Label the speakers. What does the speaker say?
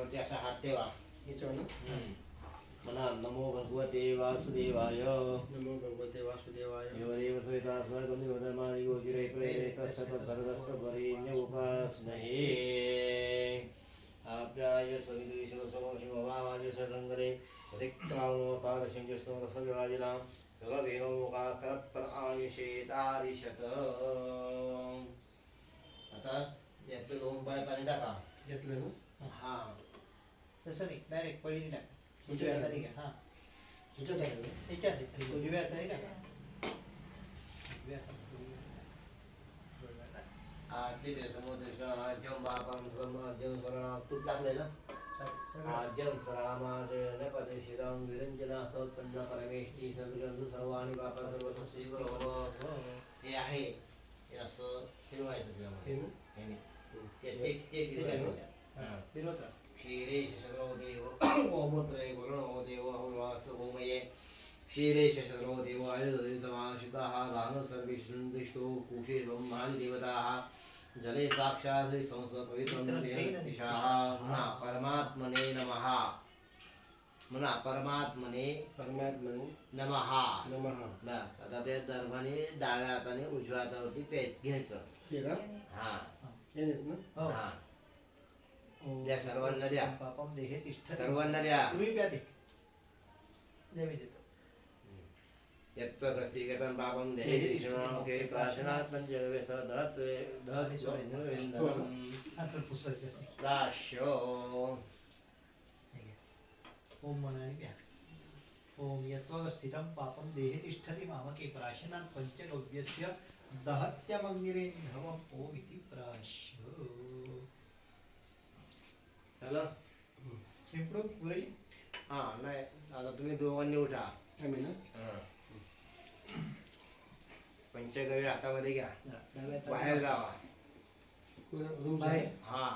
Speaker 1: याच्यावरती असा हात ठेवा.
Speaker 2: याच्यावर ना.
Speaker 1: म्हणा नमो भगवते वासुदेवाय.
Speaker 2: नमो भगवते वासुदेवाय.
Speaker 1: देवदेव सविता स्वर्गंधि धर्माणि गोचिरे प्रेरितस्य तद्भरतस्तद्वरेण्य उपास्महे. आप्याय सवितुषो समोषि भवामाजि ससंगते प्रतिक्रामो पारशिंजस्तो रसविराजिनां सर्वेनो मुखाकरत्पर आयुषेतारिषत. आता यातले 2 पाय पाणी टाका.
Speaker 2: घेतलं ना.
Speaker 1: हा तसं नाही, डायरेक्ट पळीने टाका.
Speaker 2: उजव्या
Speaker 1: हाताने घ्या. हा
Speaker 2: ह्याच्यात आहे ना.
Speaker 1: याच्यात उजव्या हाताने टाका. आद्य समुद्र जम बापम जम सरळा तूप टाकलेलं. आद्यम सरळामार्जन पदे श्रीराम विरंजना सत्पन्न परमेश्वरी सर्वजन सर्वाणि बापा सर्व सेव. हे आहे हे असं फिरवायचं त्यामध्ये. हे फिरवत राहा. क्षीरे शशद्रो देव गोमूत्रे वरुणो देव अहुर्वास्तु भूमये. क्षीरे शशद्रो देव आयुर्वेद समाश्रिताः गानो सर्वे दिष्टो कुशे ब्रह्मादि देवताः. जले साक्षात् संस पवित्रं तेनतिशाः. म्हणा परमात्मने नमः. म्हणा परमात्मने नमः. बस आता त्या दर्भाने डाव्या हाताने उजव्या हातावरती पेच घ्यायचं. हा हा द्या सर्वांना द्या.
Speaker 3: पापम देहे तिष्ठति.
Speaker 1: सर्वांना द्या.
Speaker 3: तुम्ही प्या ते. द्या मी देतो.
Speaker 1: यत्त्व कस्तिगतं पापं देहे तिष्ठति प्राशनात् पंचगव्यस धत्वे
Speaker 3: आता पुसायचं.
Speaker 1: राशो.
Speaker 3: ओम म्हणाने प्या. ओम यत्त्व स्थितं पापं देहे तिष्ठति मामके प्राशनात् पंचगव्यस्य दहत्यमग्निरेन्धवम् ओम इति प्राश्य.
Speaker 1: चला
Speaker 3: इम्प्रूव पुरे.
Speaker 1: हा नाही आता तुम्ही दोघांनी उठा.
Speaker 2: आम्ही ना.
Speaker 1: पंचगव्य हातामध्ये घ्या. बाहेर जावा.
Speaker 2: रूम
Speaker 3: बाहेर.
Speaker 1: हा